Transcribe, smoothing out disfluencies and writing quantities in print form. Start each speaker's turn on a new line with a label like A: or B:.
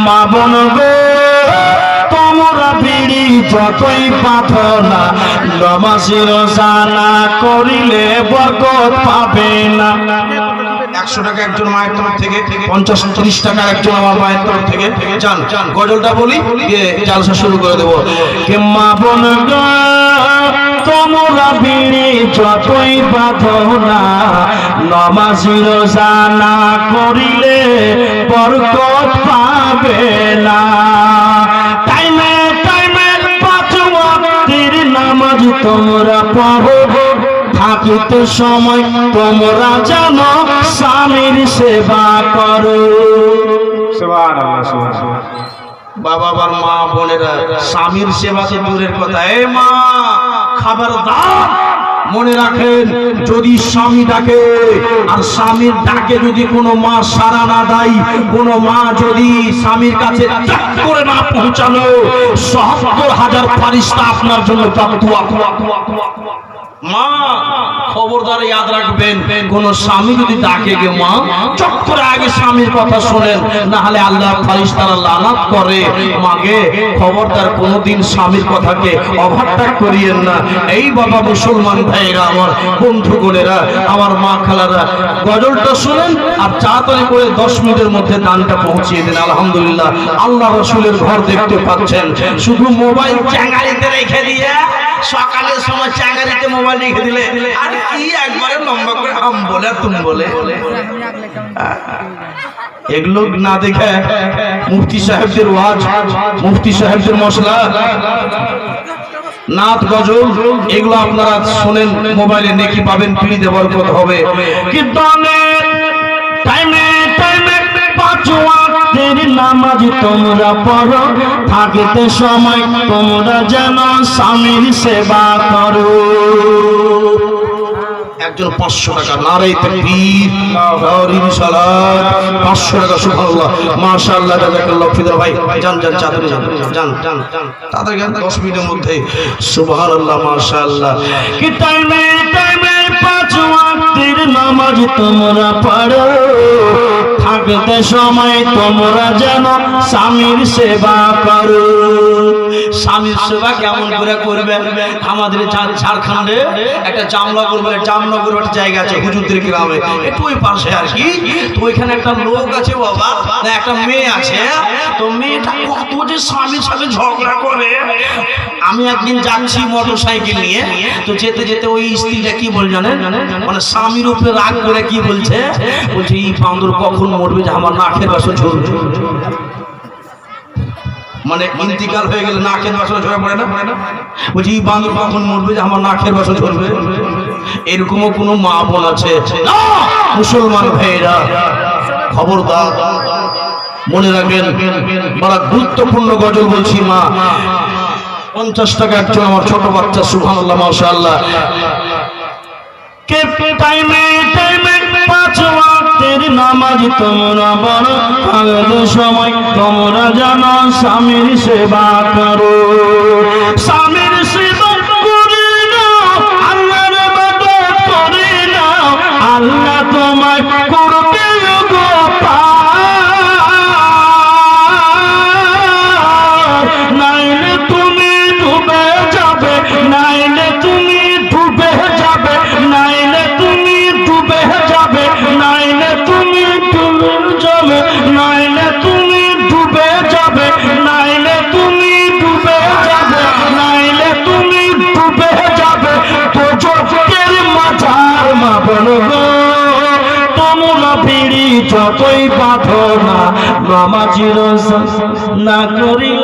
A: মা বোন গো তোমরা বিড়ি যতই বাঁধো না, নামাজি রোজা না করিলে বরকত পাবে না। 100 টাকা একজন মায়ের তরফ থেকে, 50-30 টাকা একজন আমার মায়ের তরফ থেকে। যান গজলটা বলি দিয়ে জালসা শুরু করে দেবো। কে মা বোন গো তোমরা বিড়ি যতই বাঁধো না, নামাজি রোজা না করিলে বরকত পাবে না। টাইমে টাইমে 5 ওয়াক্তের নামাজ তোমরা পড়ো, থাকিতে সময় তোমরা জানো স্বামীর সেবা করো। বাবা আর মা বোনেরা, স্বামীর সেবা তো দূরের কথা, এ মা খবরদার মনে রাখেন, যদি স্বামী ডাকে আর স্বামীর ডাকে যদি কোনো মা সাড়া না দেয়, কোনো মা যদি স্বামীর কাছে করে না পৌঁছালো, ৭০,০০০ ফারিস্তা আপনার জন্য মা খবরদার ইয়াদ রাখবেন, কোন স্বামী যদি ডাকে গে মা চট করে আগে স্বামীর কথা শোনেন, না হলে আল্লাহ ফারিস্তারা লানত করে। মাগে খবরদার কোনদিন স্বামীর কথাকে অভাবত্যাগ করিয়েন না। এই বাবা মুসলমান ভাইরা, আমার বন্ধুগণেরা, আমার মা খালারা, গজলটা শুনেন আর তাড়াতাড়ি করে 10 মিনিটের মধ্যে দানটা পৌঁছিয়ে দেন। আলহামদুলিল্লাহ আল্লাহ রাসূলের ঘর দেখতে পাচ্ছেন। শুধু মোবাইল চ্যাঙ্গারিতে রেখে দিয়ে সকালের সময় চ্যাঙ্গারিতে মোবাইল রেখে দিলে আর কি একবারে লম্বা করে হাম বলে আর তুমি বলে, এগুলো না দেখে মুফতি সাহেবদের ওয়াজ, মুফতি সাহেবদের মশলা, নাত গজল, এগুলো আপনারা শোনেন, মোবাইলে নেকি পাবেন, পিড়ি দেওয়ার কথা হবে। কিন্তু টাইমে টাইমে 5 ওয়াক্তের নামাজ তোমরা পড়ো, থাকিতে সময় তোমরা যেন স্বামীর সেবা করো। একজন 500 টাকা নারায়ে তাকবীর, নারায়ে সালাত, 500 টাকা সুবহানাল্লাহ, মাশাআল্লাহ, জাযাকাল্লাহু ফিদা। ভাই যান যান চাদরে যান যান যান তাড়াতাড়ি 10 মিনিটের মধ্যে। সুবহানাল্লাহ, মাশাআল্লাহ। কি টাইমে টাইমে 5 ওয়াক্তের নামাজ তোমরা পড়ো, থাকতে সময় তোমরা যেন স্বামীর সেবা করো। স্বামীর সেবা কেমন করে করবে? আমাদের ঝাড়খণ্ডে একটা জামনগর বলে, জামনগর একটা জায়গা আছে হুজুরদের গ্রামে, একটু ওই পাশে আর কি। তো ওইখানে একটা লোক আছে বাবা, না একটা মেয়ে আছে। তো মেয়েটা কত যে স্বামীর সাথে ঝগড়া করে। আমি একদিন যাচ্ছি মোটর সাইকেল নিয়ে, তো যেতে যেতে ওই স্ত্রীটা কি বল জানেন, মানে স্বামীর উপরে রাগ করে কি বলছে, বলছে এই বান্দর কখন মরবে যে আমার নাকের বাসন ঝরবে। মানে ইন্তিকাল হয়ে গেলে নাকের বাসন ঝরে পড়ে না, বলছি এই বান্দর কখন মরবে যে আমার নাকের বাসন ঝরবে। এরকমও কোনো মা বোন আছে না? মুসলমান ভাইরা খবরদার মনে রাখবেন, বড় গুরুত্বপূর্ণ গজল বলছি। মা 50 টাকা একজন আমার ছোট বাচ্চা, সুবহানাল্লাহ, মাশাআল্লাহ। কে টাইমে টাইমে 5 ওয়াক্তের নামাজ তোমরা পড়ো, থাকতে সময় তোমরা যেন স্বামীর সেবা করো। স্বামীর সেবা করে নাও, আল্লাহর ইবাদত করে নাও, আল্লাহ তোমায় করবে গো পার। নাইলে তুমি ডুবে যাবে, নাইলে তুমি ডুবে যাবে, নাইলে তুমি ডুবে যাবে, নাইলে তুমি ডুবে যাবে, নাইলে তুমি ডুবে যাবে, নাইলে তুমি ডুবে যাবে, নাইলে তুমি ডুবে যাবে। তো জগতের মাঝার মা বলো গো তোমরা বিড়ি যতই বাঁধো না, নামাজি রোজা না করিলে